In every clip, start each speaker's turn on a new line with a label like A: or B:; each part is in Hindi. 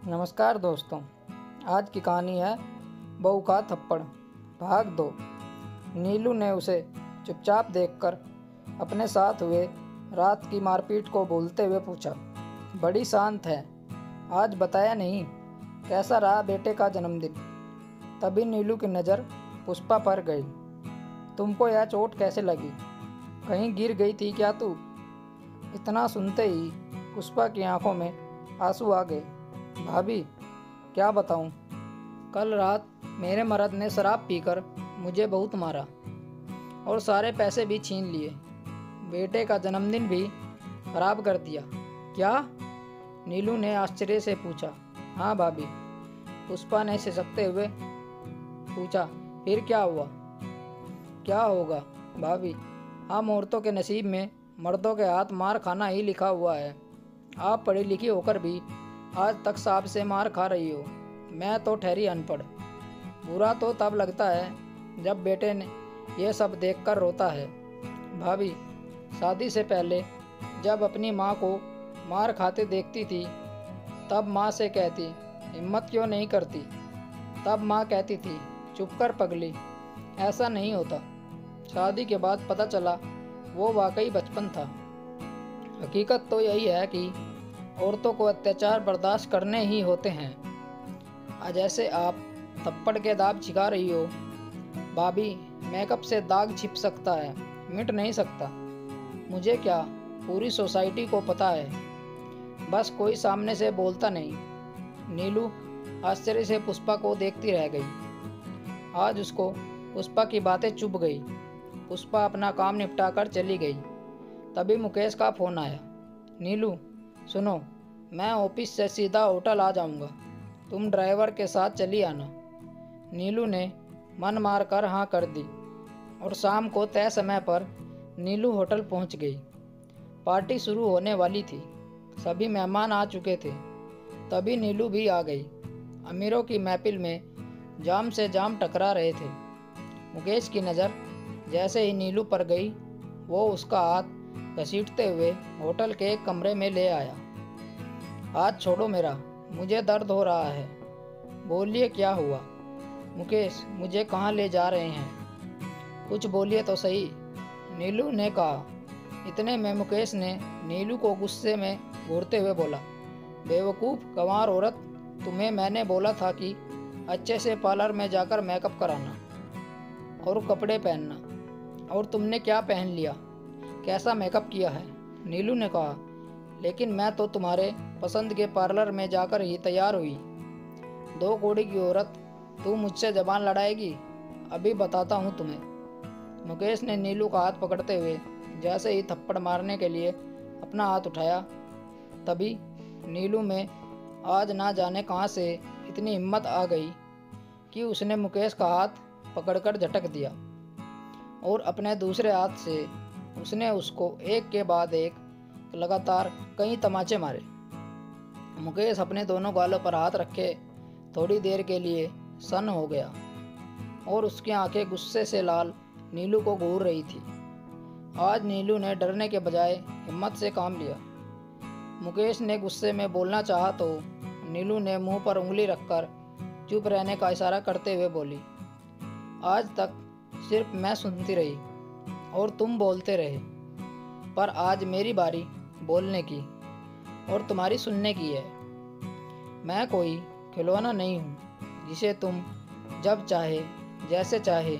A: नमस्कार दोस्तों, आज की कहानी है बहू का थप्पड़ भाग 2। नीलू ने उसे चुपचाप देखकर अपने साथ हुए रात की मारपीट को भूलते हुए पूछा, बड़ी शांत है, आज बताया नहीं, कैसा रहा बेटे का जन्मदिन। तभी नीलू की नज़र पुष्पा पर गई। तुमको यह चोट कैसे लगी? कहीं गिर गई थी क्या तू? इतना सुनते ही पुष्पा की आंखों में आंसू आ गए। भाभी, क्या बताऊं? कल रात मेरे मर्द ने शराब पीकर मुझे बहुत मारा और सारे पैसे भी छीन लिए। बेटे का जन्मदिन भी खराब कर दिया। क्या? नीलू ने आश्चर्य से पूछा। हाँ भाभी, पुष्पा ने सिसकते हुए पूछा। फिर क्या हुआ? क्या होगा भाभी, हम औरतों के नसीब में मर्दों के हाथ मार खाना ही लिखा हुआ है। आप पढ़ी लिखी होकर भी आज तक साहब से मार खा रही हो। मैं तो ठहरी अनपढ़। बुरा तो तब लगता है जब बेटे ने यह सब देखकर रोता है। भाभी, शादी से पहले जब अपनी माँ को मार खाते देखती थी तब माँ से कहती, हिम्मत क्यों नहीं करती? तब माँ कहती थी, चुप कर पगली, ऐसा नहीं होता। शादी के बाद पता चला वो वाकई बचपन था। हकीकत तो यही है कि औरतों को अत्याचार बर्दाश्त करने ही होते हैं। आज जैसे आप थप्पड़ के दाग छिपा रही हो। भाभी, मेकअप से दाग छिप सकता है, मिट नहीं सकता। मुझे क्या, पूरी सोसाइटी को पता है, बस कोई सामने से बोलता नहीं। नीलू आश्चर्य से पुष्पा को देखती रह गई। आज उसको पुष्पा की बातें चुभ गई। पुष्पा अपना काम निपटाकर चली गई। तभी मुकेश का फ़ोन आया। नीलू सुनो, मैं ऑफिस से सीधा होटल आ जाऊंगा, तुम ड्राइवर के साथ चली आना। नीलू ने मन मार कर हाँ कर दी और शाम को तय समय पर नीलू होटल पहुंच गई। पार्टी शुरू होने वाली थी, सभी मेहमान आ चुके थे। तभी नीलू भी आ गई। अमीरों की महफिल में जाम से जाम टकरा रहे थे। मुकेश की नज़र जैसे ही नीलू पर गई, वो उसका हाथ घसीटते हुए होटल के एक कमरे में ले आया। हाथ छोड़ो मेरा, मुझे दर्द हो रहा है। बोलिए क्या हुआ? मुकेश, मुझे कहाँ ले जा रहे हैं? कुछ बोलिए तो सही, नीलू ने कहा। इतने में मुकेश ने नीलू को गुस्से में घूरते हुए बोला, बेवकूफ़ गंवार औरत, तुम्हें मैंने बोला था कि अच्छे से पार्लर में जाकर मेकअप कराना और कपड़े पहनना, और तुमने क्या पहन लिया? कैसा मेकअप किया है? नीलू ने कहा, लेकिन मैं तो तुम्हारे पसंद के पार्लर में जाकर ही तैयार हुई। दो कौड़ी की औरत, तू मुझसे जबान लड़ाएगी? अभी बताता हूँ तुम्हें। मुकेश ने नीलू का हाथ पकड़ते हुए जैसे ही थप्पड़ मारने के लिए अपना हाथ उठाया, तभी नीलू में आज ना जाने कहाँ से इतनी हिम्मत आ गई कि उसने मुकेश का हाथ पकड़कर झटक दिया और अपने दूसरे हाथ से उसने उसको एक के बाद एक लगातार कई तमाचे मारे। मुकेश अपने दोनों गालों पर हाथ रखे थोड़ी देर के लिए सन्न हो गया और उसकी आंखें गुस्से से लाल नीलू को घूर रही थी। आज नीलू ने डरने के बजाय हिम्मत से काम लिया। मुकेश ने गुस्से में बोलना चाहा तो नीलू ने मुंह पर उंगली रखकर चुप रहने का इशारा करते हुए बोली, आज तक सिर्फ मैं सुनती रही और तुम बोलते रहे, पर आज मेरी बारी बोलने की और तुम्हारी सुनने की है। मैं कोई खिलौना नहीं हूँ जिसे तुम जब चाहे जैसे चाहे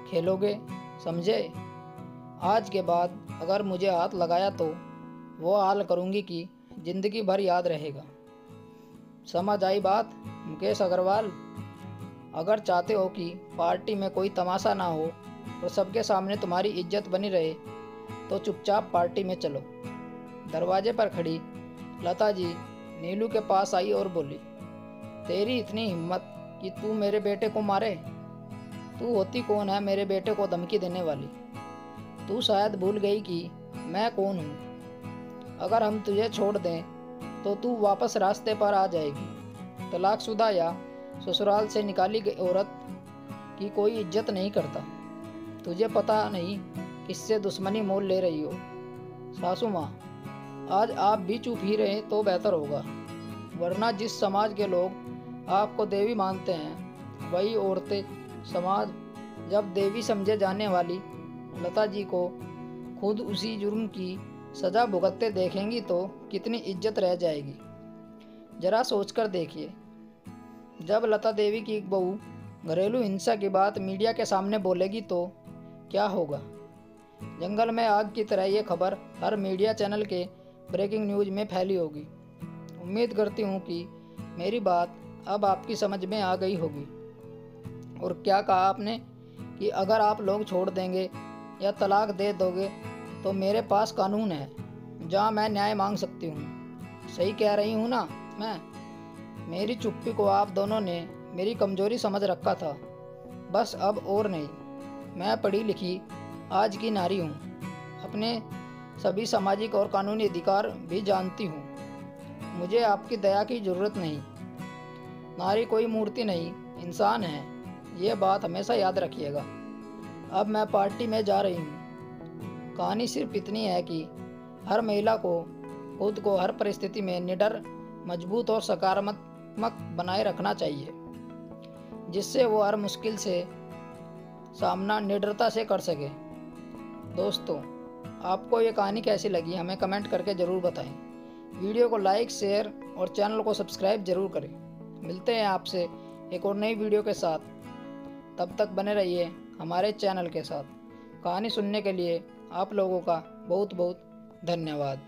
A: खेलोगे, समझे? आज के बाद अगर मुझे हाथ लगाया तो वो हाल करूँगी कि ज़िंदगी भर याद रहेगा। समझ आई बात? मुकेश अग्रवाल, अगर चाहते हो कि पार्टी में कोई तमाशा ना हो तो सबके सामने तुम्हारी इज्जत बनी रहे, तो चुपचाप पार्टी में चलो। दरवाजे पर खड़ी लता जी नीलू के पास आई और बोली, तेरी इतनी हिम्मत कि तू मेरे बेटे को मारे? तू होती कौन है मेरे बेटे को धमकी देने वाली? तू शायद भूल गई कि मैं कौन हूँ। अगर हम तुझे छोड़ दें तो तू वापस रास्ते पर आ जाएगी। तलाकशुदा या ससुराल से निकाली गई औरत की कोई इज्जत नहीं करता। तुझे पता नहीं किससे दुश्मनी मोल ले रही हो। सासू माँ, आज आप भी चुप ही रहें तो बेहतर होगा। वरना जिस समाज के लोग आपको देवी मानते हैं वही औरतें समाज जब देवी समझे जाने वाली लता जी को खुद उसी जुर्म की सज़ा भुगतते देखेंगी तो कितनी इज्जत रह जाएगी। जरा सोचकर देखिए, जब लता देवी की बहू घरेलू हिंसा की बात मीडिया के सामने बोलेगी तो क्या होगा। जंगल में आग की तरह ये खबर हर मीडिया चैनल के ब्रेकिंग न्यूज़ में फैली होगी। उम्मीद करती हूँ कि मेरी बात अब आपकी समझ में आ गई होगी। और क्या कहा आपने कि अगर आप लोग छोड़ देंगे या तलाक दे दोगे तो मेरे पास कानून है जहाँ मैं न्याय मांग सकती हूँ। सही कह रही हूँ ना मैं? मेरी चुप्पी को आप दोनों ने मेरी कमजोरी समझ रखा था, बस अब और नहीं। मैं पढ़ी लिखी आज की नारी हूँ, अपने सभी सामाजिक और कानूनी अधिकार भी जानती हूँ। मुझे आपकी दया की ज़रूरत नहीं। नारी कोई मूर्ति नहीं, इंसान है, ये बात हमेशा याद रखिएगा। अब मैं पार्टी में जा रही हूँ। कहानी सिर्फ इतनी है कि हर महिला को खुद को हर परिस्थिति में निडर, मजबूत और सकारात्मक बनाए रखना चाहिए, जिससे वो हर मुश्किल से सामना निडरता से कर सके। दोस्तों, आपको ये कहानी कैसी लगी हमें कमेंट करके ज़रूर बताएं। वीडियो को लाइक, शेयर और चैनल को सब्सक्राइब जरूर करें। मिलते हैं आपसे एक और नई वीडियो के साथ। तब तक बने रहिए हमारे चैनल के साथ। कहानी सुनने के लिए आप लोगों का बहुत बहुत धन्यवाद।